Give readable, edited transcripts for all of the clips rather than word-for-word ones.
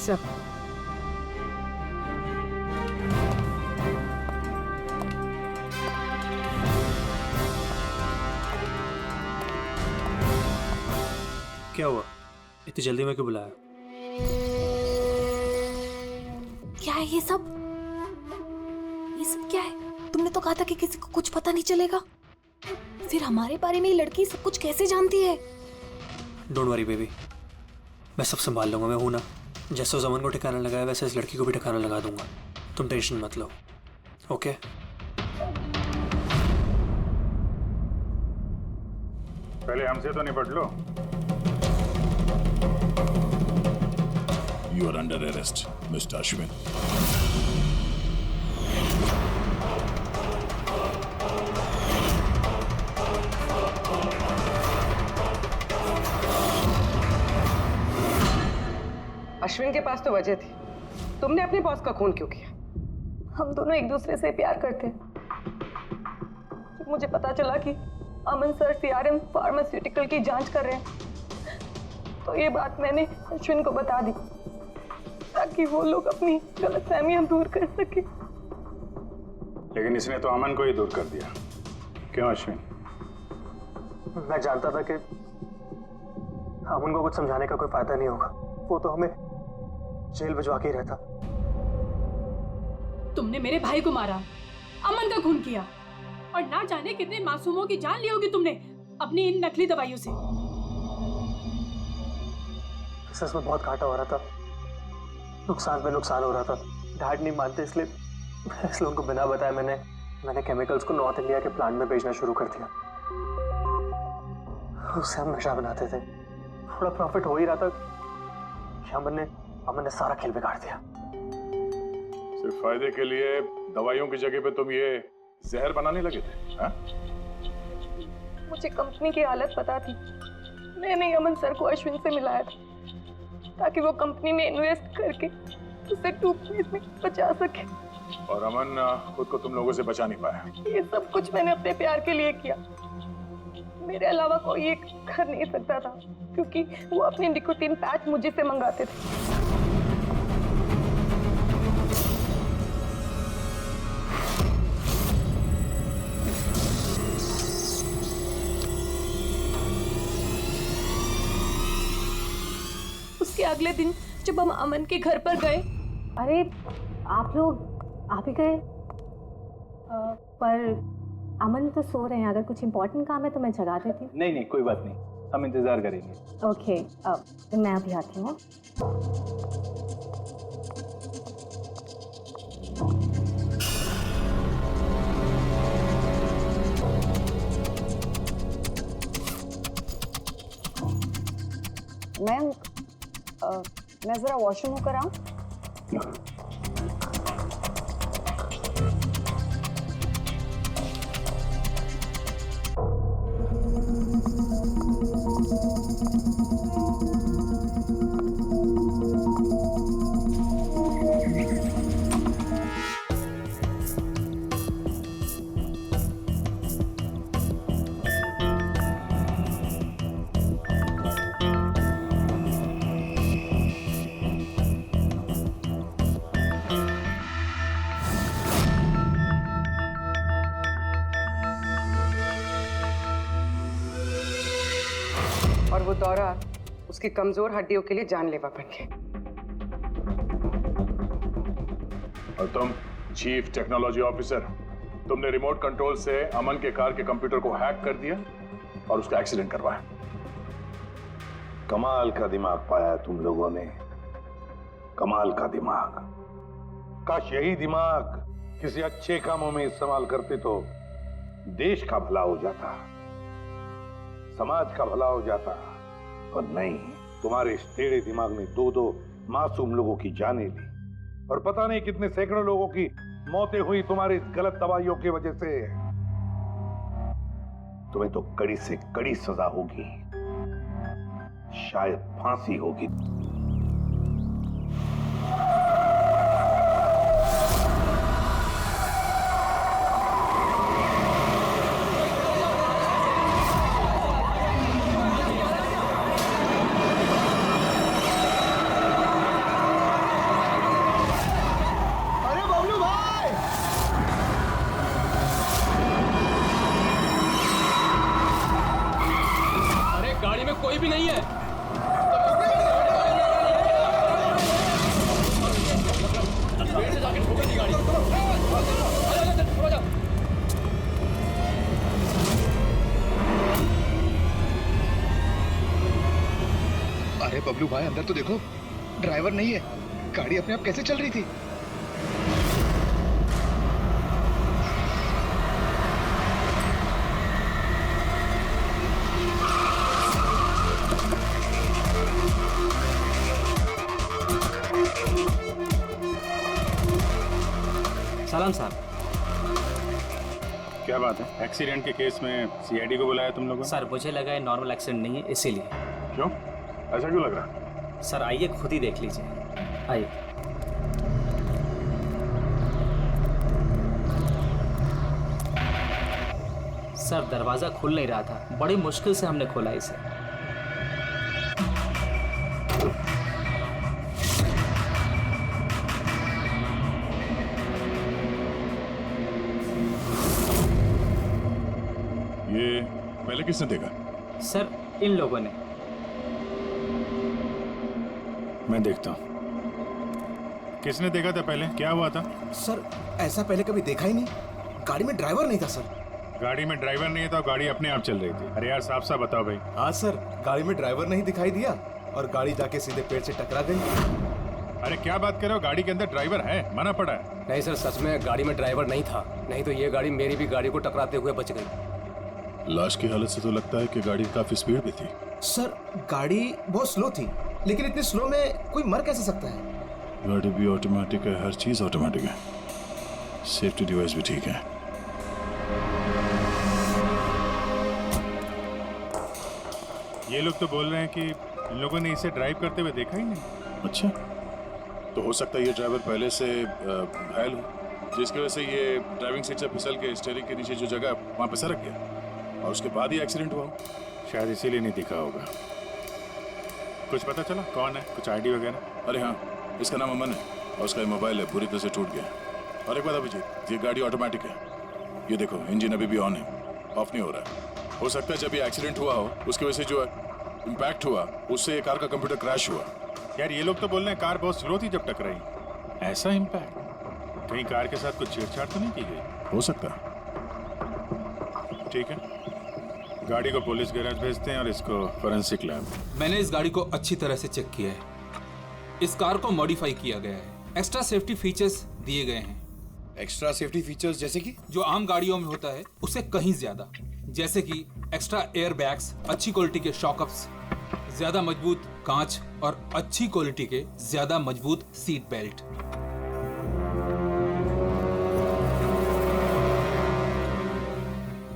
सब क्या हुआ? इतनी जल्दी में क्यों बुलाया? क्या है ये सब? ये सब क्या है? तुमने तो कहा था कि किसी को कुछ पता नहीं चलेगा। फिर हमारे बारे में ये लड़की सब कुछ कैसे जानती है? डोंट वरी बेबी, मैं सब संभाल लूंगा। मैं हूं ना। जैसे उस अमन को ठिकाना लगाया वैसे इस लड़की को भी ठिकाना लगा दूंगा। तुम टेंशन मत लो। ओके? पहले हमसे तो निपट लो। You are under arrest, Mr. Ashwin. Ashwin के पास तो वजह थी। तुमने अपने बॉस का खून क्यों किया? हम दोनों एक दूसरे से प्यार करते हैं। जब मुझे पता चला कि अमन सर सीआरएम फार्मास्यूटिकल की जांच कर रहे हैं, तो ये बात मैंने अश्विन को बता दी ताकि वो लोग अपनी गलतफहमियां दूर कर सके। लेकिन इसने तो अमन को ही दूर कर दिया। क्यों अश्विन? मैं जानता था कि अमन को कुछ समझाने का कोई फायदा नहीं होगा। वो तो हमें जेल भिजवा के ही रहता। तुमने मेरे भाई को मारा, अमन का खून किया और ना जाने कितने मासूमों की जान ली होगी तुमने अपनी इन नकली दवाइयों से। बिजनेस में बहुत घाटा हो रहा था, नुकसान पे नुकसान हो रहा था। डैड नहीं मानते, इसलिए उनको बिना बताए मैंने केमिकल्स को नॉर्थ इंडिया के प्लांट में भेजना शुरू कर दिया। उससे हम नशा बनाते थे। थोड़ा प्रॉफिट हो ही रहा था कि अमन ने सारा खेल बिगाड़ दिया। सिर्फ फायदे के लिए दवाइयों की जगह पे तुम ये जहर बनाने लगे थे, हाँ? मुझे कंपनी की हालत पता थी। मैंने अमन सर को अश्विन से मिलाया था ताकि वो कंपनी में इन्वेस्ट करके उसे डूबने से बचा सके। और अमन खुद को तुम लोगों से बचा नहीं पाया। ये सब कुछ मैंने अपने प्यार के लिए किया। मेरे अलावा कोई ये कर नहीं सकता था क्योंकि वो अपने निकोटीन पैच मुझे से मंगाते थे। उसके अगले दिन जब हम अमन के घर पर गए। अरे आप लोग आ भी गए, पर अमन तो सो रहे हैं। अगर कुछ इम्पोर्टेंट काम है तो मैं जगा देती हूँ। नहीं कोई बात नहीं, हम इंतजार करेंगे। ओके, तो मैं अभी आती हूँ। मैं जरा वॉशरूम होकर आऊं। दौरा उसकी कमजोर हड्डियों के लिए जानलेवा बन गया। और तुम चीफ टेक्नोलॉजी ऑफिसर, तुमने रिमोट कंट्रोल से अमन के कार के कंप्यूटर को हैक कर दिया और उसका एक्सीडेंट करवाया। कमाल का दिमाग पाया है तुम लोगों ने, कमाल का दिमाग। काश यही दिमाग किसी अच्छे कामों में इस्तेमाल करते तो देश का भला हो जाता, समाज का भला हो जाता। पर नहीं, तुम्हारे इस टेढ़े दिमाग ने दो मासूम लोगों की जानें ली और पता नहीं कितने सैकड़ों लोगों की मौतें हुई तुम्हारी इस गलत दवाइयों की वजह से। तुम्हें तो कड़ी से कड़ी सजा होगी, शायद फांसी होगी। गाड़ी में कोई भी नहीं है। अरे बबलू भाई, अंदर तो देखो, ड्राइवर नहीं है। गाड़ी अपने आप कैसे चल रही थी? सलाम साहब। क्या बात है? एक्सीडेंट के केस में सीआईडी को बुलाया तुम लोगों ने? सर मुझे लगा है नॉर्मल एक्सीडेंट नहीं है, इसीलिए। क्यों, ऐसा क्यों लग रहा? सर आइए खुद ही देख लीजिए, आइए। सर दरवाजा खुल नहीं रहा था, बड़ी मुश्किल से हमने खोला इसे। ये पहले किसने देखा? सर इन लोगों ने। मैं देखता हूँ। किसने देखा था पहले? क्या हुआ था? सर ऐसा पहले कभी देखा ही नहीं। गाड़ी में ड्राइवर नहीं था सर। गाड़ी में ड्राइवर नहीं था, गाड़ी अपने आप चल रही थी। अरे यार साफ साफ बताओ भाई। हाँ सर, गाड़ी में ड्राइवर नहीं दिखाई दिया और गाड़ी जाके सीधे पेड़ से टकरा गई। अरे क्या बात कर रहे हो? गाड़ी के अंदर ड्राइवर है, मना पड़ा है। नहीं सर, सच में गाड़ी में ड्राइवर नहीं था, नहीं तो ये गाड़ी मेरी भी गाड़ी को टकराते हुए बच गई। लाश की हालत से तो लगता है कि गाड़ी काफी स्पीड पे थी। सर गाड़ी बहुत स्लो थी, लेकिन इतनी स्लो में कोई मर कैसे सकता है? गाड़ी भी ऑटोमेटिक है, हर चीज ऑटोमेटिक है, सेफ्टी डिवाइस भी ठीक है। ये लोग तो बोल रहे हैं कि इन लोगों ने इसे ड्राइव करते हुए देखा ही नहीं। अच्छा, तो हो सकता है ये ड्राइवर पहले से घायल हो, जिसकी वजह से ये ड्राइविंग सीट से फिसल के स्टीयरिंग के नीचे जो जगह वहां पे सरक गया और उसके बाद ही एक्सीडेंट हुआ हो। शायद इसीलिए नहीं दिखा होगा। कुछ पता चला कौन है? कुछ आईडी वगैरह? अरे हाँ, इसका नाम अमन है और उसका ये मोबाइल है पूरी तरह से टूट गया। और एक बात अभिजीत, ये गाड़ी ऑटोमेटिक है, ये देखो इंजन अभी भी ऑन है, ऑफ नहीं हो रहा है। हो सकता है जब ये एक्सीडेंट हुआ हो उसकी वजह से जो इम्पैक्ट हुआ उससे ये कार का कंप्यूटर क्रैश हुआ। यार ये लोग तो बोल रहे हैं कार बहुत स्लो थी जब टकराई। ऐसा इम्पैक्ट? कहीं कार के साथ कुछ छेड़छाड़ तो नहीं की गई? हो सकता है। ठीक है, गाड़ी को पुलिस गैराज भेजते हैं और इसको फोरेंसिक लैब। मैंने इस गाड़ी को अच्छी तरह से चेक किया है। इस कार को मॉडिफाई किया गया है, एक्स्ट्रा सेफ्टी फीचर्स दिए गए हैं। एक्स्ट्रा सेफ्टी फीचर्स जैसे कि? जो आम गाड़ियों में होता है उससे कहीं ज्यादा, जैसे कि एक्स्ट्रा एयर बैग्स, अच्छी क्वालिटी के शॉकअप्स, ज्यादा मजबूत कांच और अच्छी क्वालिटी के ज्यादा मजबूत सीट बेल्ट।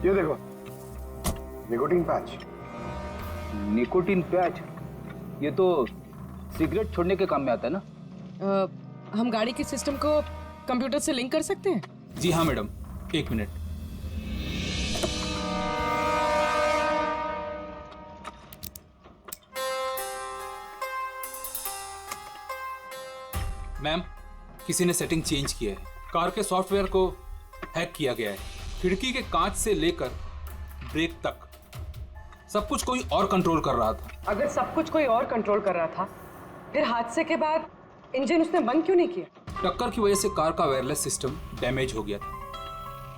ये देखो, निकोटीन पैच। Nicotine patch? ये तो सिगरेट छोड़ने के काम में आता है ना? हम गाड़ी के सिस्टम को कंप्यूटर से लिंक कर सकते हैं? जी हाँ मैडम, एक मिनट। मैम, किसी ने सेटिंग चेंज किया है। कार के सॉफ्टवेयर को हैक किया गया है। खिड़की के कांच से लेकर ब्रेक तक सब कुछ कोई और कंट्रोल कर रहा था। अगर सब कुछ कोई और कंट्रोल कर रहा था, फिर हादसे के बाद इंजन उसने बंद क्यों नहीं किया? टक्कर की वजह से कार का वायरलेस सिस्टम डैमेज हो गया था,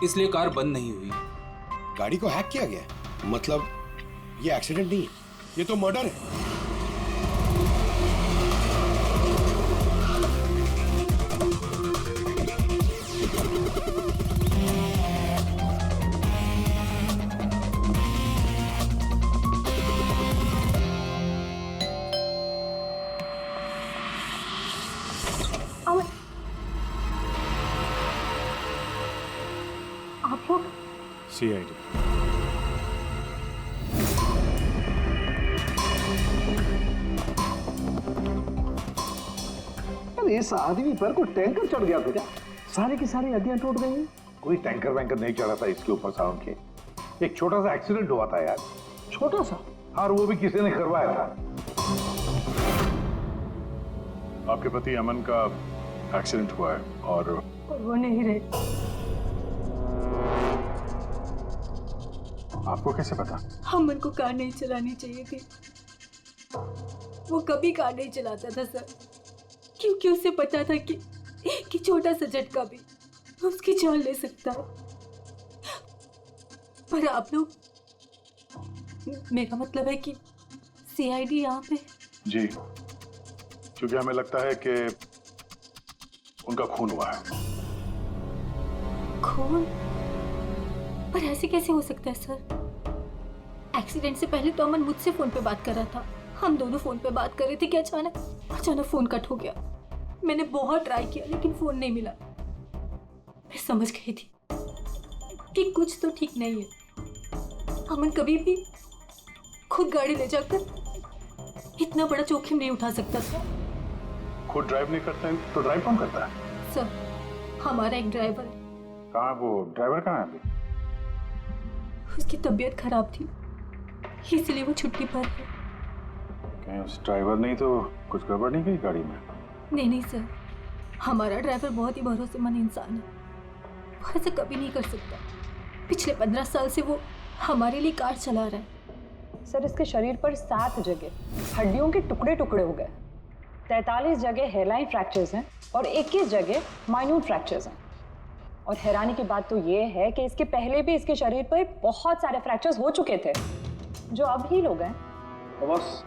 इसलिए कार बंद नहीं हुई। गाड़ी को हैक किया गया? मतलब ये एक्सीडेंट नहीं है, ये तो मर्डर है। आप लोग CID। इस आदमी पर कोई टैंकर चढ़ गया था क्या? सारी की सारी हड्डियां टूट गई हैं। कोई टैंकर वैंकर नहीं चढ़ा था इसके ऊपर साउंड के। एक छोटा सा एक्सीडेंट हुआ था यार। छोटा सा? और वो भी किसी ने करवाया था। आपके पति अमन का एक्सीडेंट हुआ है और वो नहीं रहे। आपको कैसे पता? अमन को कार नहीं चलानी चाहिए थी। वो कभी कार नहीं चलाता था सर, क्योंकि उसे पता था कि छोटा सा झटका भी उसकी जान ले सकता है। पर आप लोग, मेरा मतलब है कि CID यहाँ पे। जी, क्योंकि हमें लगता है कि उनका खून हुआ है। खून? पर ऐसे कैसे हो सकता है सर? एक्सीडेंट से पहले तो अमन मुझसे फोन पे बात कर रहा था, हम दोनों फोन पे बात कर रहे थे कि अचानक फोन कट हो गया। मैंने बहुत ट्राई किया लेकिन फोन नहीं मिला। मैं समझ गई थी कि कुछ तो ठीक नहीं है। अमन कभी भी खुद गाड़ी ले जाकर इतना बड़ा जोखिम नहीं उठा सकता था। खुद ड्राइव नहीं करते हैं तो ड्राइव कौन करता है? सर, हमारा एक ड्राइवर है। कहाँ वो ड्राइवर कहाँ है अभी? उसकी तबीयत खराब थी, इसलिए वो छुट्टी पर है। कहीं उस ड्राइवर नहीं तो कुछ गड़बड़ नहीं गई गाड़ी में? नहीं सर, हमारा ड्राइवर बहुत ही भरोसेमंद इंसान है, वो ऐसा कभी नहीं कर सकता। पिछले 15 साल से वो हमारे लिए कार चला रहा है। सर, इसके शरीर पर 7 जगह हड्डियों के टुकड़े टुकड़े हो गए, 43 जगह हेयरलाइन फ्रैक्चर्स हैं और 21 जगह माइन्यूट फ्रैक्चर्स हैं। और हैरानी की बात तो ये है कि इसके पहले भी इसके शरीर पर बहुत सारे फ्रैक्चर्स हो चुके थे जो अब हील हो गए। बस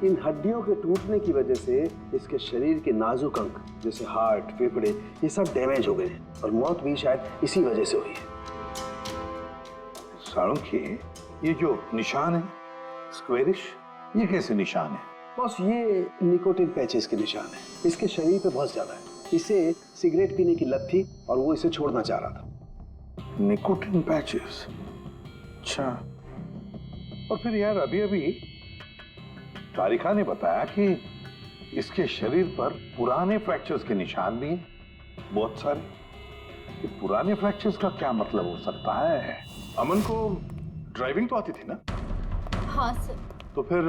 इन हड्डियों के टूटने की वजह से इसके शरीर के नाजुक अंग जैसे हार्ट, फेफड़े, ये सब डैमेज हो गए और मौत भी शायद इसी वजह से हुई है। साळुंखे, ये जो निशान है स्क्वेरिश, ये कैसे निशान है? बस ये निकोटिन पैचेस के निशान है। इसके शरीर पे बहुत ज्यादा है। इसे सिगरेट पीने की लत थी और वो इसे छोड़ना चाह रहा था। Nicotine patches? अच्छा। और फिर यार अभी तारिका ने बताया कि इसके शरीर पर पुराने फ्रैक्चर्स के निशान भी हैं, बहुत सारे। ये पुराने फ्रैक्चर्स का क्या मतलब हो सकता है? अमन को ड्राइविंग तो आती थी ना? हाँ सर। तो फिर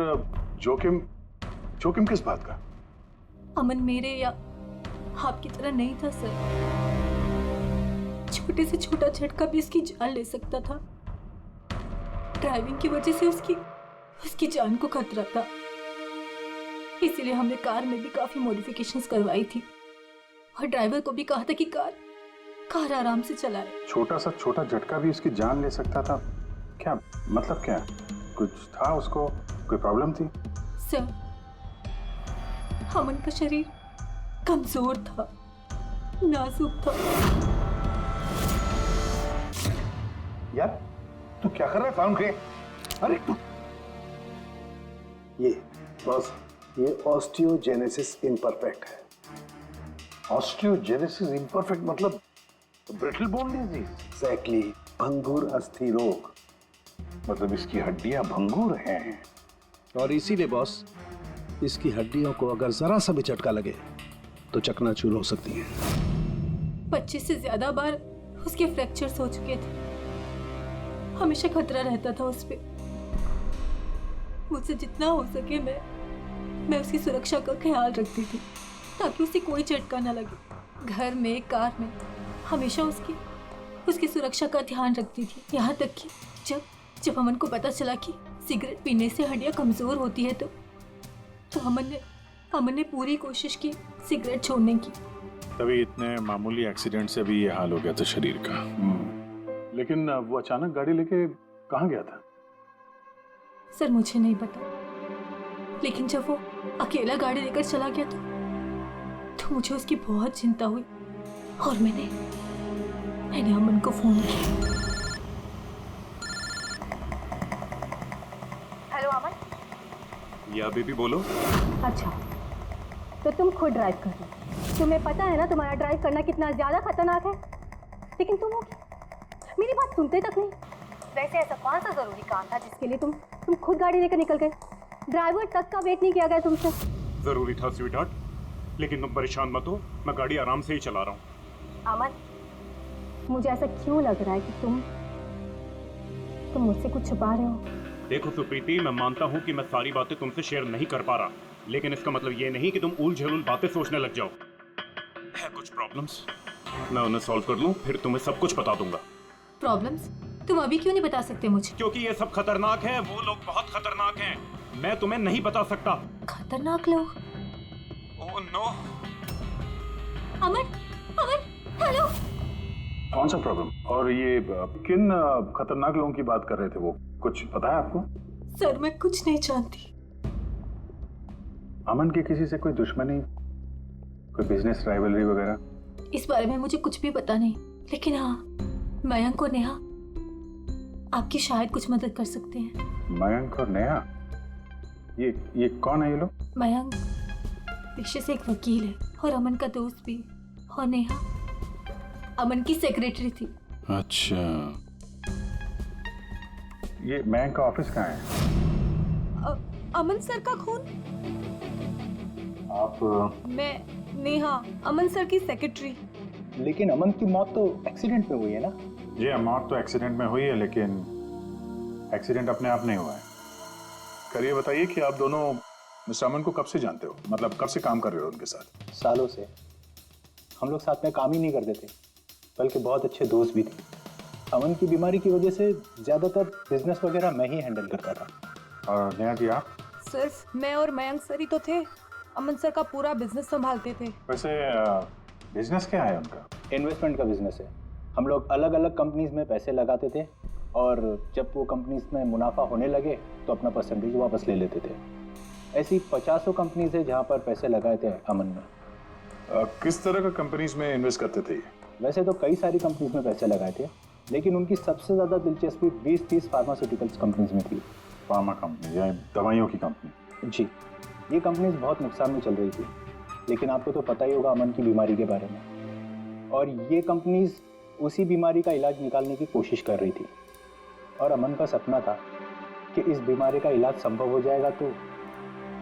जोखिम किस बात का? अमन मेरे या आपकी तरह नहीं था सर। छोटे से छोटा झटका भी उसकी जान ले सकता था। ड्राइविंग की वजह से उसकी जान को खतरा था, इसीलिए हमने कार में भी काफी मॉडिफिकेशंस करवाई थी और ड्राइवर को भी कहा था कि कार आराम से चलाए। छोटा झटका भी उसकी जान ले सकता था? क्या मतलब? क्या कुछ था उसको? कोई प्रॉब्लम थी? सर, अमन का शरीर कमजोर था, नाजुक था। यार तू क्या कर रहा है साळुंखे? अरे तू ये बस ये ऑस्टियोजेनेसिस इम्परफेक्ट है। ऑस्टियोजेनेसिस इम्परफेक्ट मतलब ब्रिटल बोन डिजीज? एग्जैक्टली, भंगुर अस्थि रोग। मतलब इसकी हड्डियां भंगुर हैं। और इसीलिए बॉस, इसकी हड्डियों को अगर जरा सा भी झटका लगे तो चकनाचूर हो सकती हैं। 25 से ज्यादा बार उसके फ्रैक्चर्स हो चुके थे। हमेशा खतरा रहता था उस पे। मुझसे जितना हो सके मैं उसकी सुरक्षा का ख्याल रखती थी ताकि उसे कोई झटका ना लगे। घर में, कार में हमेशा उसकी सुरक्षा का ध्यान रखती थी। यहाँ तक कि जब अमन को पता चला कि सिगरेट पीने से हड्डियां कमजोर होती है तो अमन ने पूरी कोशिश की सिगरेट छोड़ने की। तभी इतने मामूली एक्सीडेंट से भी ये हाल हो गया था शरीर का। लेकिन वो अचानक गाड़ी लेके कहाँ गया था? सर मुझे नहीं पता, लेकिन जब वो अकेला गाड़ी लेकर चला गया तो मुझे उसकी बहुत चिंता हुई और मैंने अमन को फोन किया। हेलो अमन। या बेबी बोलो। अच्छा, तो तुम खुद ड्राइव कर रहे हो। तुम्हें पता है ना तुम्हारा ड्राइव करना कितना ज्यादा खतरनाक है, लेकिन तुम मेरी बात सुनते तक नहीं। वैसे ऐसा कौन सा जरूरी काम था जिसके लिए तुम खुद गाड़ी लेकर निकल गए? ड्राइवर तक का वेट नहीं किया गया तुमसे। जरूरी था स्वीटहार्ट, लेकिन तुम परेशान मत हो, मैं गाड़ी आराम से ही चला रहा हूँ। अमन, मुझे ऐसा क्यों लग रहा है कि तुम मुझसे कुछ छुपा रहे हो? देखो सुप्रीति, मैं मानता हूँ कि मैं सारी बातें तुमसे शेयर नहीं कर पा रहा, लेकिन इसका मतलब ये नहीं कि तुम उल-झुल बातें सोचने लग जाओ। है कुछ प्रॉब्लम्स, मैं उन्हें सॉल्व कर लूँ, फिर तुम्हें सब कुछ बता दूंगा। प्रॉब्लम्स? तुम अभी क्यों नहीं बता सकते मुझे? क्योंकि ये सब खतरनाक है, वो लोग बहुत खतरनाक हैं, मैं तुम्हें नहीं बता सकता। खतरनाक लोग? Oh no. अमन, हेलो। कौन सा प्रॉब्लम? और ये किन खतरनाक लोगों की बात कर रहे थे? वो कुछ पता है आपको? सर मैं कुछ नहीं जानती। अमन की किसी से कोई दुश्मनी, कोई बिजनेस राइवलरी वगैरह? इस बारे में मुझे कुछ भी पता नहीं, लेकिन हाँ, मयंक और नेहा आपकी शायद कुछ मदद कर सकते हैं। मयंक और नेहा? ये कौन है ये लोग? मयंक पेशे से एक वकील है और अमन का दोस्त भी, और नेहा अमन की सेक्रेटरी थी। अच्छा, ये मयंक का ऑफिस कहाँ है? अमन सर का खून? आप? मैं नेहा, अमन सर की सेक्रेटरी। लेकिन अमन की मौत तो एक्सीडेंट में हुई है ना? जी, मौत तो एक्सीडेंट में हुई है, लेकिन एक्सीडेंट अपने आप नहीं हुआ है। करिए बताइए कि आप दोनों मिस्टर अमन को कब से जानते हो? मतलब कब से काम कर रहे हो उनके साथ? सालों से। हम लोग साथ में काम ही नहीं करते थे, बल्कि बहुत अच्छे दोस्त भी थे। अमन की बीमारी की वजह से ज्यादातर बिजनेस वगैरह मैं ही हैंडल करता था। और नेहा जी आप? सिर्फ मैं और मयंक सर ही तो थे, अमन सर का पूरा बिजनेस संभालते थे। वैसे बिजनेस क्या है उनका? इन्वेस्टमेंट का बिजनेस है। हम लोग अलग अलग कंपनीज में पैसे लगाते थे और जब वो कंपनीज में मुनाफा होने लगे तो अपना परसेंटेज वापस ले लेते थे। ऐसी 50 कंपनीज है जहाँ पर पैसे लगाए थे अमन में। किस तरह का कंपनीज में इन्वेस्ट करते थे? वैसे तो कई सारी कंपनीज में पैसे लगाए थे, लेकिन उनकी सबसे ज़्यादा दिलचस्पी 20-30 फार्मास्यूटिकल्स कंपनीज में थी। फार्मा कंपनी या दवाइयों की कंपनी? जी, ये कंपनीज बहुत नुकसान में चल रही थी, लेकिन आपको तो पता ही होगा अमन की बीमारी के बारे में। और ये कंपनीज उसी बीमारी का इलाज निकालने की कोशिश कर रही थी, और अमन का सपना था कि इस बीमारी का इलाज संभव हो जाएगा तो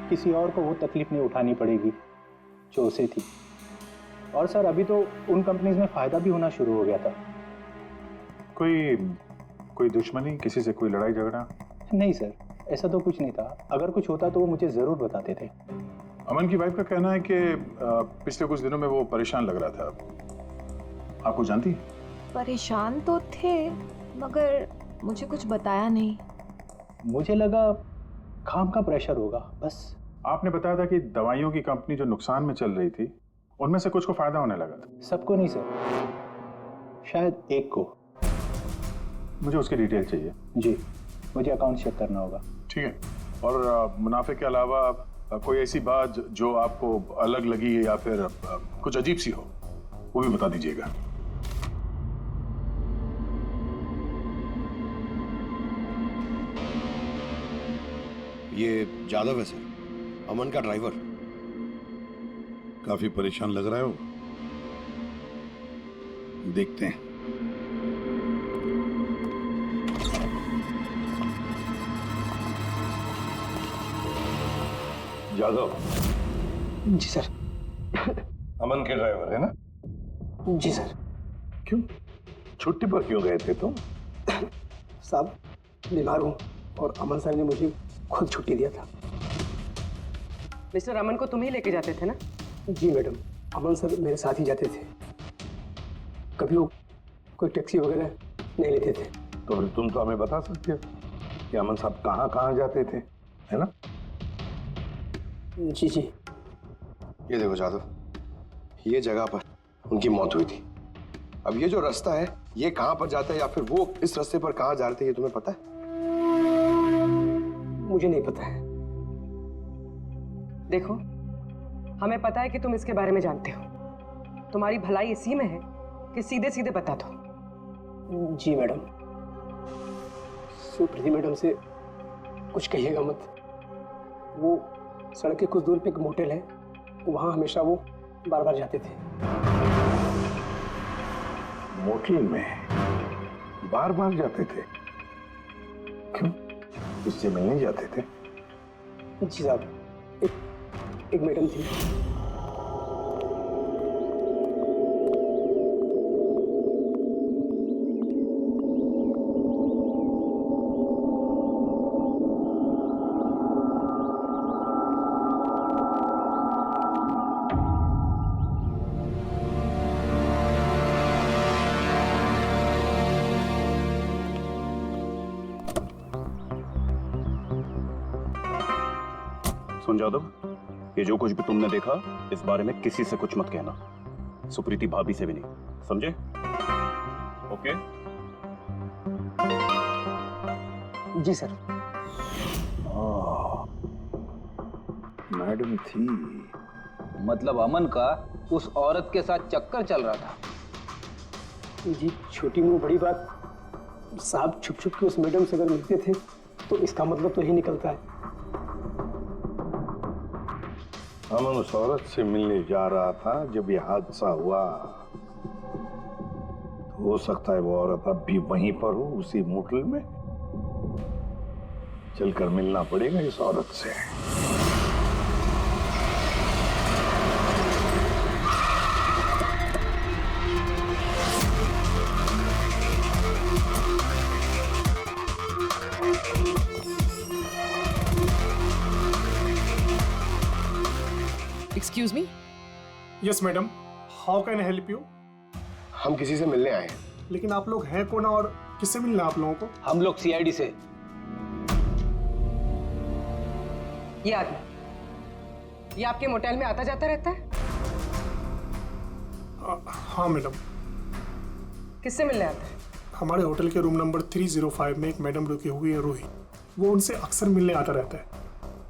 किसी और को वो तकलीफ नहीं उठानी पड़ेगी जो उसे थी। और सर अभी तो उन कंपनीज में फ़ायदा भी होना शुरू हो गया था। कोई दुश्मनी, किसी से कोई लड़ाई झगड़ा? नहीं सर, ऐसा तो कुछ नहीं था। अगर कुछ होता तो वो मुझे ज़रूर बताते थे। अमन की वाइफ का कहना है कि पिछले कुछ दिनों में वो परेशान लग रहा था। आपको जानती? परेशान तो थे, मगर मुझे कुछ बताया नहीं। मुझे लगा काम का प्रेशर होगा बस। आपने बताया था कि दवाइयों की कंपनी जो नुकसान में चल रही थी, उनमें से कुछ को फायदा होने लगा था। सबको नहीं सर, शायद एक को। मुझे उसकी डिटेल चाहिए। जी, मुझे अकाउंट चेक करना होगा। ठीक है। और मुनाफे के अलावा कोई ऐसी बात जो आपको अलग लगी या फिर कुछ अजीब सी हो, वो भी बता दीजिएगा। ये जादव है सर, अमन का ड्राइवर। काफी परेशान लग रहा है वो। देखते हैं। जादव? जी सर। अमन के ड्राइवर है ना? जी सर। क्यों छुट्टी पर क्यों गए थे तुम? साहब बीमार हूँ और अमन सर ने मुझे खुद छुट्टी दिया था। मिस्टर अमन को तुम ही लेके जाते थे ना? जी मैडम, अमन सर मेरे साथ ही जाते थे। कभी वो कोई टैक्सी वगैरह नहीं लेते थे। तो फिर तुम तो हमें बता सकते हो। कि अमन साहब कहाँ कहाँ जाते थे, है ना? जी जी। ये देखो जादव, ये जगह पर उनकी मौत हुई थी। अब ये जो रास्ता है ये कहाँ पर जाता है या फिर वो इस रास्ते पर कहाँ जा रहे थे, ये तुम्हें पता है? मुझे नहीं पता है। देखो, हमें पता है कि तुम इसके बारे में जानते हो। तुम्हारी भलाई इसी में है कि सीधे सीधे बता दो। जी मैडम। सुप्रीति मैडम से कुछ कहिएगा मत। वो सड़क के कुछ दूर पे एक मोटेल है, वहाँ हमेशा वो बार बार जाते थे। मोटेल में बार बार जाते थे? क्यों? इससे मिलने जाते थे? जी साहब, एक मैडम थी। सुन जादव, ये जो कुछ भी तुमने देखा इस बारे में किसी से कुछ मत कहना, सुप्रीति भाभी से भी नहीं, समझे? ओके? जी सर। मैडम थी। मतलब अमन का उस औरत के साथ चक्कर चल रहा था। जी, छोटी मुंह बड़ी बात। साहब छुप छुप के उस मैडम से अगर मिलते थे तो इसका मतलब तो यही निकलता है। अमन उस औरत से मिलने जा रहा था जब यह हादसा हुआ। तो हो सकता है वो औरत अब भी वहीं पर हो, उसी मोटल में। चलकर मिलना पड़ेगा इस औरत से। Excuse me? Yes madam, how can I help you? हम किसी से मिलने आए हैं। लेकिन आप लोग हैं कौन और किससे मिलना है आप लोगों को? हम लोग सीआईडी से। ये आदमी, ये आपके मोटेल में आता जाता रहता है? हाँ मैडम। किससे मिलने आता है? हमारे होटल के रूम नंबर 305 में एक मैडम रुकी हुई है, रूही। वो उनसे अक्सर मिलने आता रहता है।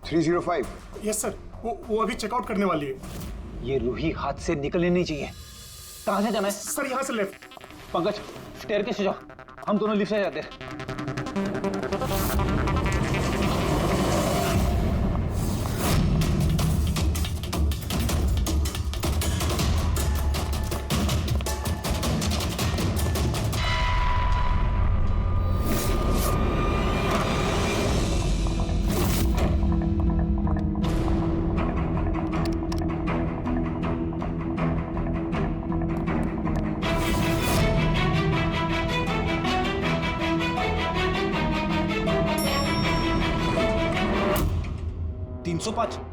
305? यस सर, वो अभी चेकआउट करने वाली है। ये रूही हाथ से निकलनी नहीं चाहिए। कहाँ से जाना है? सर यहाँ से लेफ्ट। पंकज, स्टेयरकेस से जाओ, हम दोनों लिफ्ट से जाते हैं।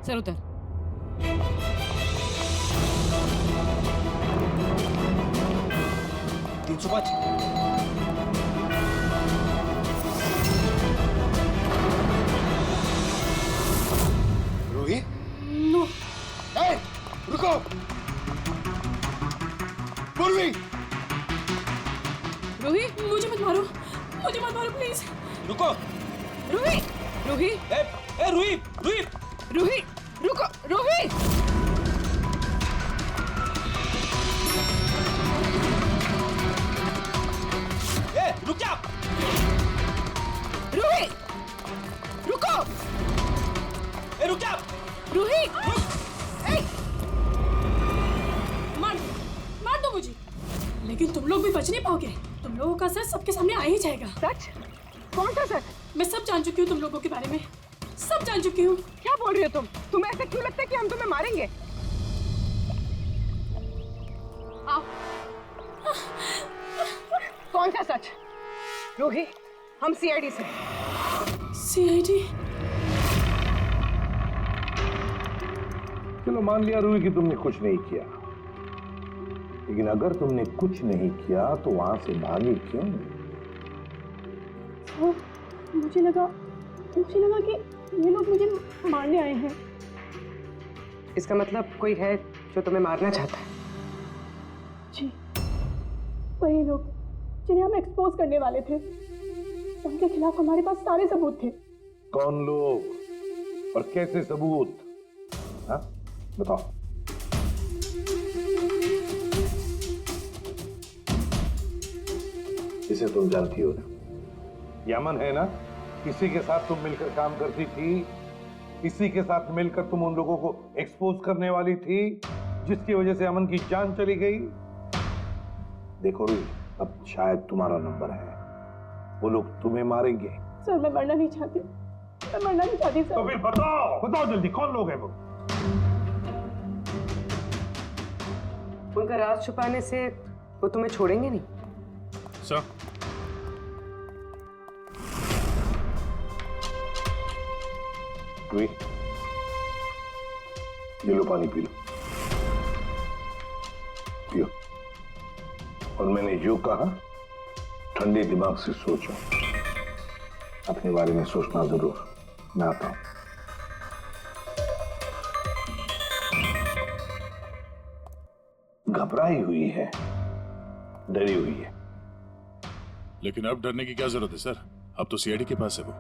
सर उतर। रूही? नो। रुको। पूर्वी! रूही, मुझे मत मारो, मुझे मत मारो प्लीज। रुको। रूही, रूही, रूही, रूही, रूही, रुको, रूही। रुक जा। रूही, रुको। रुक जा। रूही, मार दो मुझे, लेकिन तुम लोग भी बच नहीं पाओगे। तुम लोगों का सच सबके सामने आ ही जाएगा। सच? कौन सा सच? मैं सब जान चुकी हूँ तुम लोगों के बारे में, सब जान चुकी हूँ। क्या बोल रही हो तुम? तुम्हें ऐसा क्यों लगता है कि हम तुम्हें मारेंगे? आओ। कौन सा सच? रूही, हम सीआईडी से। सीआईडी? चलो मान लिया रूही कि तुमने कुछ नहीं किया, लेकिन अगर तुमने कुछ नहीं किया तो वहां से भागे क्यों? मुझे लगा कि ये लोग मुझे मारने आए हैं। इसका मतलब कोई है जो तुम्हें मारना चाहता है? जी, वही लोग जिन्हें हम एक्सपोज करने वाले थे। उनके खिलाफ हमारे पास सारे सबूत थे। कौन लोग और कैसे सबूत? हाँ, बताओ। इसे तुम जानती हो ना, यमन है ना, इसी के साथ तुम मिलकर काम करती थी, इसी के साथ मिलकर तुम उन लोगों को एक्सपोज करने वाली थी जिसकी वजह से अमन की जान चली गई। देखो रूही, अब शायद तुम्हारा नंबर है, वो लोग तुम्हें मारेंगे। सर मैं मरना नहीं चाहती, मैं मरना नहीं चाहती सर। तो फिर बताओ जल्दी, कौन लोग हैं वो? उनका राज छुपाने से वो तुम्हें छोड़ेंगे नहीं। सर, रूही, ये लो पानी पी लो, पियो। और मैंने जो कहा, ठंडे दिमाग से सोचो, अपने बारे में सोचना जरूर। मैं आता हूं। घबराई हुई है, डरी हुई है। लेकिन अब डरने की क्या जरूरत है सर? अब तो सीआईडी के पास है वो।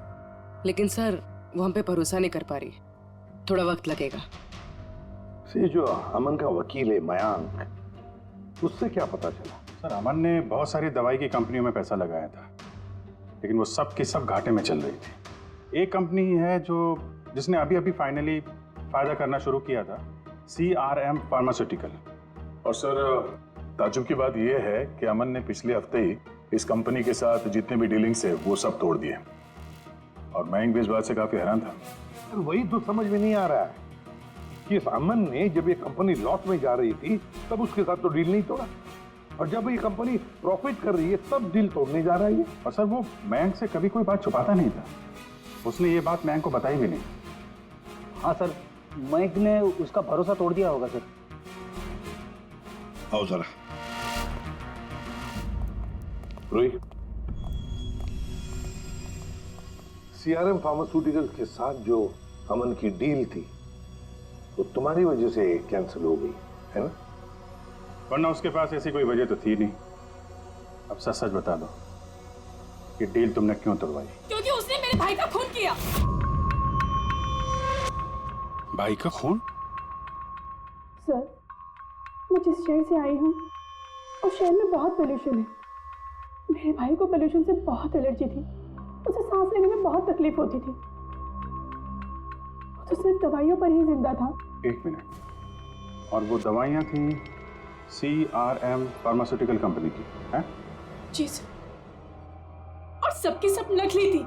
लेकिन सर वो हम पे भरोसा नहीं कर पा रही, थोड़ा वक्त लगेगा। से जो अमन का वकील है मयांक, उससे क्या पता चला? सर, अमन ने बहुत सारी दवाई की कंपनियों में पैसा लगाया था, लेकिन वो सब के सब घाटे में चल रही थी। एक कंपनी है जिसने अभी अभी फाइनली फायदा करना शुरू किया था, CRM फार्मास्यूटिकल। और सर, ताजुब की बात यह है कि अमन ने पिछले हफ्ते ही इस कंपनी के साथ जितने भी डीलिंग्स है वो सब तोड़ दिए, और मयंक भी इस बात से काफी हैरान था। वही तो समझ में नहीं आ रहा है कि इस अमन ने जब ये कंपनी लॉस में जा रही थी तब उसके साथ तो डील नहीं तोड़ा, और जब ये कंपनी प्रॉफिट कर रही है तब डील तोड़ने जा रहा है। और सर, वो मयंक से कभी कोई बात छुपाता नहीं था, उसने ये बात मयंक को बताई भी नहीं। हाँ सर, मयंक ने उसका भरोसा तोड़ दिया होगा सर। आओ जरा। रोही, CRM फार्मास्यूटिकल्स के साथ जो अमन की डील थी वो तुम्हारी वजह से कैंसिल हो गई है ना? वरना उसके पास ऐसी कोई वजह तो थी नहीं। अब सच सच बता दो कि डील तुमने क्यों तोड़वाई? क्योंकि उसने मेरे भाई का खून किया। भाई का खून? सर, मैं जिस शहर से आई हूँ उस शहर में बहुत पोल्यूशन है। मेरे भाई को पोल्यूशन से बहुत एलर्जी थी, उसे सांस लेने में बहुत तकलीफ होती थी। वो तो सिर्फ दवाइयों पर ही जिंदा था। एक मिनट, और वो दवाइयाँ थी CRM फार्मास्यूटिकल कंपनी की, हैं? जी सर, और सबकी सब नकली थी।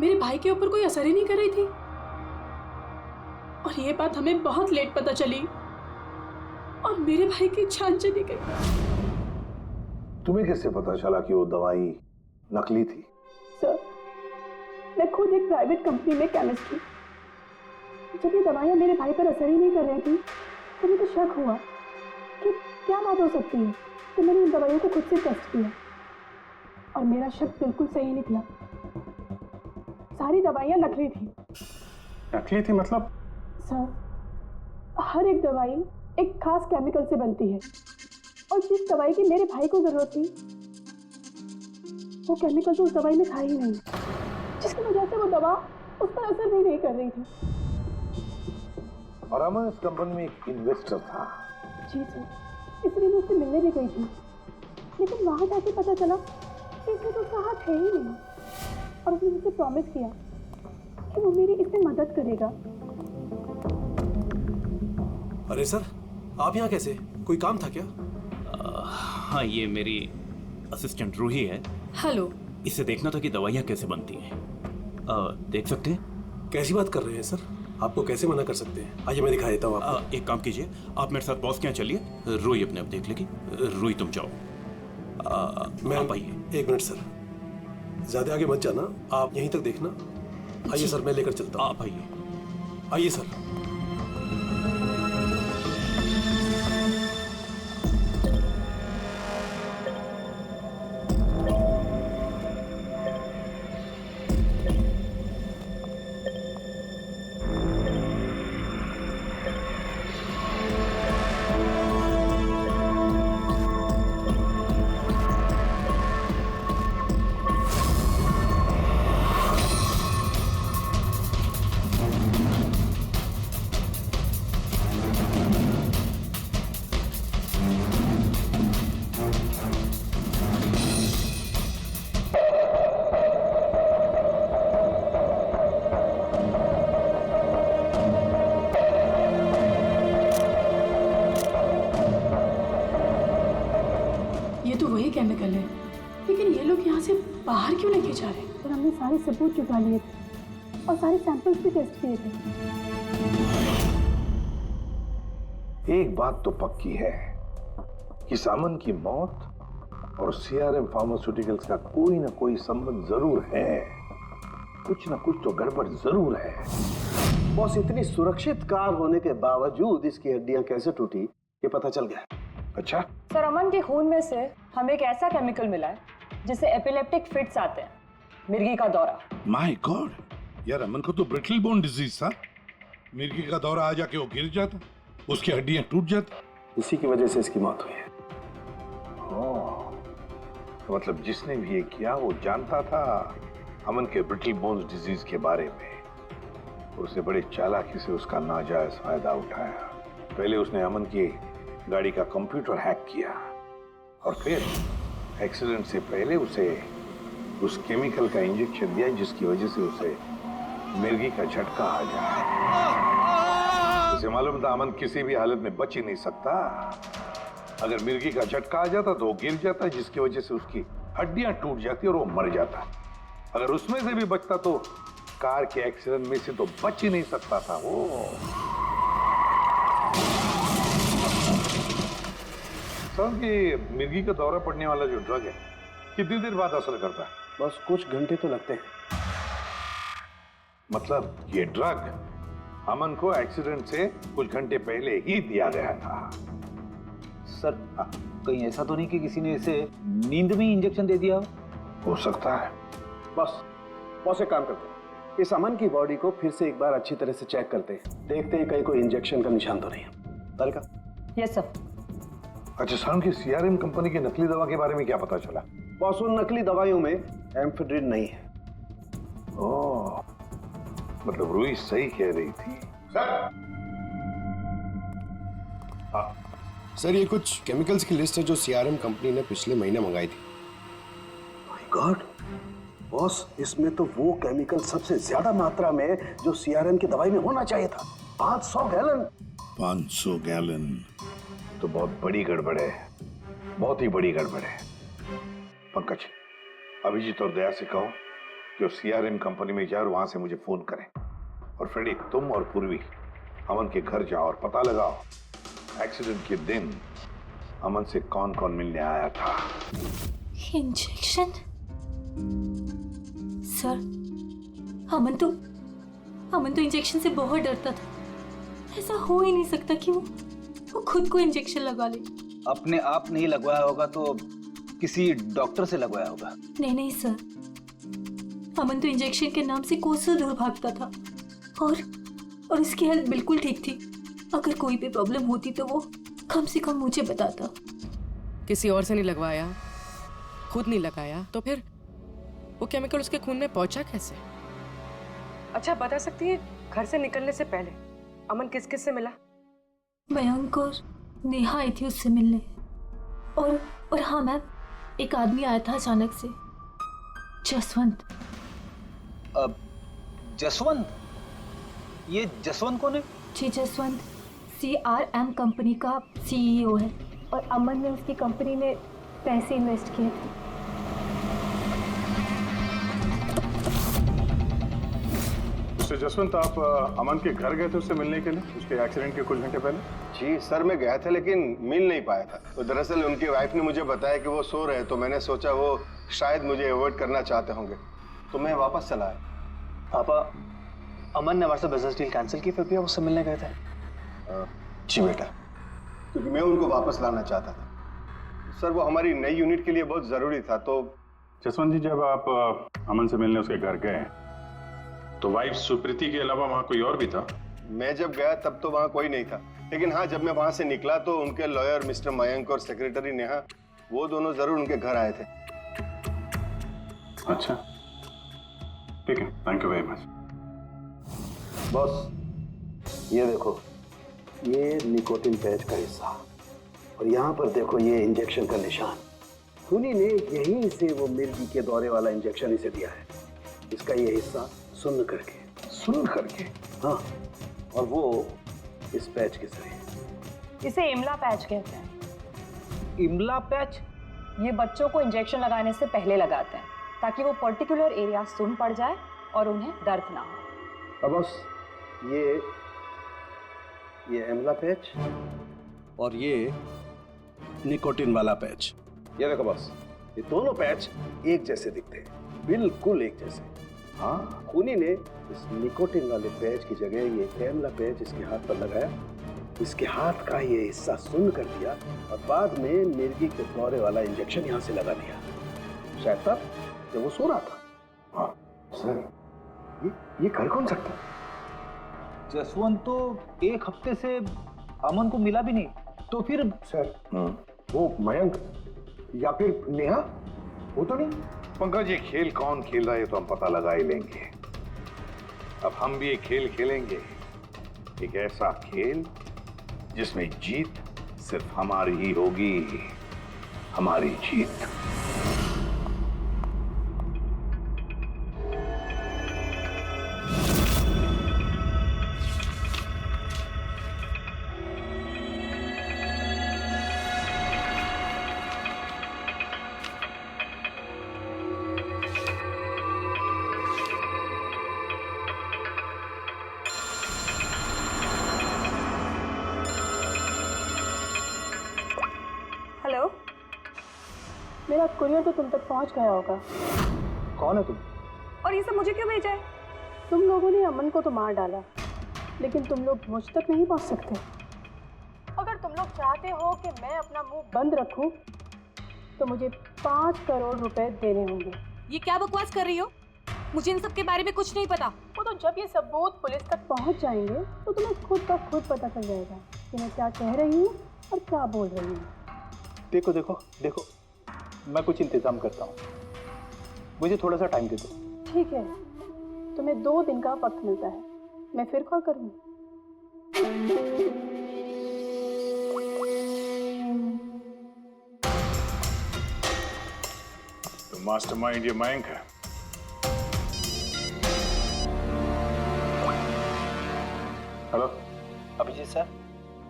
मेरे भाई के ऊपर कोई असर ही नहीं कर रही थी, और ये बात हमें बहुत लेट पता चली, और मेरे भाई की जान चली गई। तुम्हें कैसे पता चला कि वो दवाई नकली थी? सर, मैं खुद एक प्राइवेट कंपनी में केमिस्ट थी। जब ये दवाइयाँ मेरे भाई पर असर ही नहीं कर रही थी तो मुझे शक हुआ कि क्या बात हो सकती है। तो मैंने उन दवाइयों को खुद से टेस्ट किया और मेरा शक बिल्कुल सही निकला। सारी दवाइयाँ नकली थी। नकली थी मतलब? सर, हर एक दवाई एक खास केमिकल से बनती है, और जिस दवाई की मेरे भाई को जरूरत थी वो केमिकल तो उस दवाई में था ही नहीं, जिसकी वजह से वो दवा उस पर असर भी नहीं कर रही थी। और अमन इस कंपनी में एक इन्वेस्टर था। जी सर, इसलिए मैं उससे मिलने भी गई थी, लेकिन वहां जाके पता चला कि इसमें तो उसका हाथ है ही नहीं, और उसने मुझसे प्रॉमिस किया कि वो मेरी इसमें मदद करेगा। अरे सर, आप यहाँ कैसे? कोई काम था क्या? हाँ, ये मेरी असिस्टेंट रूही है। हेलो। इसे देखना था कि दवाइयाँ कैसे बनती हैं। देख सकते हैं? कैसी बात कर रहे हैं सर? आपको कैसे मना कर सकते हैं? आइए मैं दिखा देता हूँ आपको। एक काम कीजिए, आप मेरे साथ बॉस के यहाँ चलिए, रूही अपने आप देख लेगी। रूही तुम जाओ। मैं आप आइए। एक मिनट सर, ज्यादा आगे मत जाना, आप यहीं तक देखना। आइए सर, मैं लेकर चलता हूँ। आप आइए। आइए सर। केमिकल है, लेकिन ये लोग यहाँ से बाहर क्यों लेके जा रहे हैं? और हमने सारे सबूत जुटा लिए थे और सारे सैंपल्स भी टेस्ट किए थे। एक बात तो पक्की है कि सामन की मौत और सीआरएम फार्मास्यूटिकल्स का कोई ना कोई संबंध जरूर है। कुछ ना कुछ तो गड़बड़ जरूर है। बॉस, इतनी सुरक्षित कार होने के बावजूद इसकी हड्डियां कैसे टूटी ये पता चल गया। अच्छा सर, अमन के खून में से हमें एक ऐसा केमिकल मिला है जिससे एपिलेप्टिक फिट्स आते हैं, मिर्गी का दौरा। माय गॉड, यार अमन को तो ब्रिटल बोन डिजीज था। मिर्गी का दौरा आ जाके वो गिर जाता, उसकी हड्डियां टूट जाती। इसी की वजह से इसकी मौत हुई है। तो मतलब जिसने भी ये किया वो जानता था अमन के ब्रिटल बोन्स डिजीज के बारे में। उसने बड़े चालाकी से उसका नाजायज फायदा उठाया। पहले उसने अमन की गाड़ी का कंप्यूटर हैक किया और फिर एक्सीडेंट से पहले उसे उस केमिकल का इंजेक्शन दिया जिसकी वजह से उसे मिर्गी का झटका आ जाए। उसे मालूम था अमन किसी भी हालत में बच ही नहीं सकता। अगर मिर्गी का झटका आ जाता तो वो गिर जाता, जिसकी वजह से उसकी हड्डियां टूट जाती और वो मर जाता। अगर उसमें से भी बचता तो कार के एक्सीडेंट में से तो बच ही नहीं सकता था वो। कि मिर्गी का दौरा पड़ने वाला जो ड्रग है कितनी देर बाद असर करता है? बस कुछ घंटे तो लगते हैं। मतलब ये ड्रग अमन को एक्सीडेंट से कुछ घंटे पहले ही दिया गया था। सर, कहीं ऐसा तो नहीं कि किसी ने इसे नींद में इंजेक्शन दे दिया? हो सकता है। बस एक काम करते हैं, इस अमन की बॉडी को फिर से एक बार अच्छी तरह से चेक करते हैं, देखते हैं कहीं कोई इंजेक्शन का निशान तो नहीं है। तारिका? Yes sir. अच्छा सर, की सीआरएम कंपनी की नकली दवा के बारे में क्या पता चला? बॉस, उन नकली दवाइयों में एम्फेड्रिन नहीं है। ओह, मतलब रूही सही कह रही थी। सर, ये कुछ केमिकल्स की लिस्ट है जो सीआरएम कंपनी ने पिछले महीने मंगाई थी। माय गॉड बॉस, इसमें तो वो केमिकल सबसे ज्यादा मात्रा में जो सीआरएम की दवाई में होना चाहिए था। 500 गैलन। 500 गैलन तो बहुत बड़ी गड़बड़ है, बहुत ही बड़ी गड़बड़ है। पंकज, अभिजीत और दया से कहो कि सीआरएम कंपनी में जाओ और वहां से मुझे फोन करें। और फ्रेडी, तुम और पूर्वी अमन के घर जाओ और पता लगाओ एक्सीडेंट के दिन अमन से कौन कौन मिलने आया था। इंजेक्शन? सर, अमन तो इंजेक्शन से बहुत डरता था। ऐसा हो ही नहीं सकता कि वो खुद को इंजेक्शन लगा ले। अपने आप नहीं लगवाया होगा तो किसी डॉक्टर से लगवाया होगा। नहीं सर, अमन तो इंजेक्शन के नाम से कोसों दूर भागता था और उसकी हेल्थ बिल्कुल ठीक थी। अगर कोई भी प्रॉब्लम होती तो वो कम से कम मुझे बताता। किसी और से नहीं लगवाया, खुद नहीं लगाया, तो फिर वो केमिकल उसके खून में पहुंचा कैसे? अच्छा, बता सकती है घर से निकलने से पहले अमन किस किस से मिला? मयंक और नेहा आई थी उससे मिलने। और हाँ मैम, एक आदमी आया था अचानक से, जसवंत। जसवंत? ये जसवंत कौन है? जी, जसवंत सीआरएम कंपनी का सीईओ है और अमन ने उसकी कंपनी में पैसे इन्वेस्ट किए थे। जसवंत, आप अमन के घर गए थे उससे मिलने के लिए उसके एक्सीडेंट के कुछ घंटे पहले? जी सर, मैं गया था लेकिन मिल नहीं पाया था। तो दरअसल उनकी वाइफ ने मुझे बताया कि वो सो रहे, तो मैंने सोचा वो शायद मुझे अवॉइड करना चाहते होंगे, तो मैं वापस चला आया। पापा, अमन ने हमारे बिजनेस डील कैंसिल की, फिर भी आप उससे मिलने गए थे? जी बेटा, क्योंकि मैं उनको वापस लाना चाहता था। सर, वो हमारी नई यूनिट के लिए बहुत जरूरी था। तो जसवंत जी, जब आप अमन से मिलने उसके घर गए तो वाइफ सुप्रीति के अलावा वहां कोई और भी था? मैं जब गया तब तो वहां कोई नहीं था, लेकिन हाँ, जब मैं वहां से निकला तो उनके लॉयर मिस्टर मयंक और सेक्रेटरी नेहा, वो दोनों जरूर उनके घर आए थे। अच्छा, ठीक है, thank you very much. Boss, ये देखो, ये निकोटिन पैच का हिस्सा और यहाँ पर देखो ये इंजेक्शन का निशान। खूनी ने यहीं से वो मिर्गी के दौरे वाला इंजेक्शन इसे दिया है। इसका ये हिस्सा सुन्न करके, हाँ, और वो इस पैच के जरिए। इसे इमला पैच कहते हैं। इमला पैच? ये बच्चों को इंजेक्शन लगाने से पहले लगाते हैं ताकि वो पर्टिकुलर एरिया सुन पड़ जाए और उन्हें दर्द ना हो। अब बस ये एमला पैच और ये निकोटिन वाला पैच, ये देखो बस, ये दोनों पैच एक जैसे दिखते हैं, बिल्कुल एक जैसे। हाँ, खूनी ने इस निकोटिन वाले पैच की जगह ये एमला पैच इसके हाथ पर लगाया, इसके हाथ का ये हिस्सा सुन्न कर दिया और बाद में मिर्गी के दौरे वाला इंजेक्शन यहाँ से लगा दिया, शायद तब जब वो सो रहा था। हाँ सर, ये कर कौन सकता? जसवंत तो एक हफ्ते से अमन को मिला भी नहीं, तो फिर सर वो मयंक या फिर नेहा, वो तो नहीं। पंकज, ये खेल कौन खेल रहा है तो हम पता लगा ही लेंगे। अब हम भी एक खेल खेलेंगे, एक ऐसा खेल जिसमें जीत सिर्फ हमारी ही होगी, हमारी जीत। हेलो, मेरा कुरियर तो तुम तक पहुंच गया होगा। कौन है तुम? और ये सब मुझे क्यों भेजा है? तुम लोगों ने अमन को तो मार डाला, लेकिन तुम लोग मुझ तक नहीं पहुंच सकते। अगर तुम लोग चाहते हो कि मैं अपना मुंह बंद रखूं, तो मुझे 5 करोड़ रुपए देने होंगे। ये क्या बकवास कर रही हो? मुझे इन सब के बारे में कुछ नहीं पता। वो तो जब ये सबूत पुलिस तक पहुंच जाएंगे तो तुम्हें खुद का खुद पता चल जाएगा कि मैं क्या कह रही हूँ और क्या बोल रही हूँ। देखो देखो देखो, मैं कुछ इंतजाम करता हूँ, मुझे थोड़ा सा टाइम दे दो। ठीक है, तुम्हें 2 दिन का वक्त मिलता है, मैं फिर कॉल करूँगी। तो मास्टरमाइंड ये मयंक है। हेलो अभिजीत सर,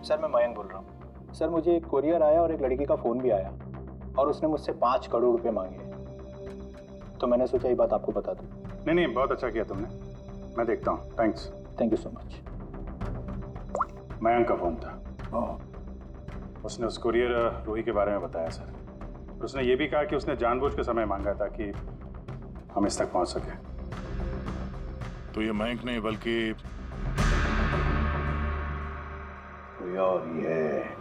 सर मैं मयंक बोल रहा हूँ। सर मुझे एक कोरियर आया और एक लड़की का फ़ोन भी आया और उसने मुझसे 5 करोड़ रुपए मांगे, तो मैंने सोचा ये बात आपको बता दूं। नहीं, बहुत अच्छा किया तुमने, मैं देखता हूँ। Thanks. Thank you so much. Mayank का फ़ोन था। उसने उस कुरियर रूही के बारे में बताया सर, और उसने ये भी कहा कि उसने जानबूझ के समय मांगा ताकि हम इस तक पहुँच सके। तो ये मयंक नहीं बल्कि कोई और ही है।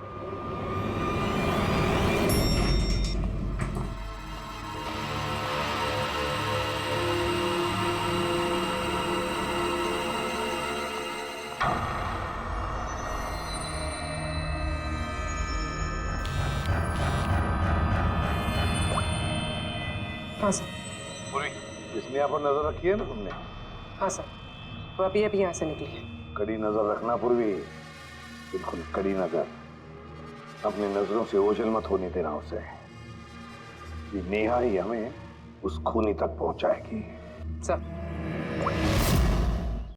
हाँ सर। पूरी इसमें यहाँ पर नजर रखी है ना तुमने? हाँ सर, वो अभी अभी यहाँ से निकली है। कड़ी नजर रखना पूर्वी, बिल्कुल कड़ी नजर। अपनी नजरों से ओझल मत होने देना उसे। ये नेहा ही हमें उस खूनी तक पहुंचाएगी। सर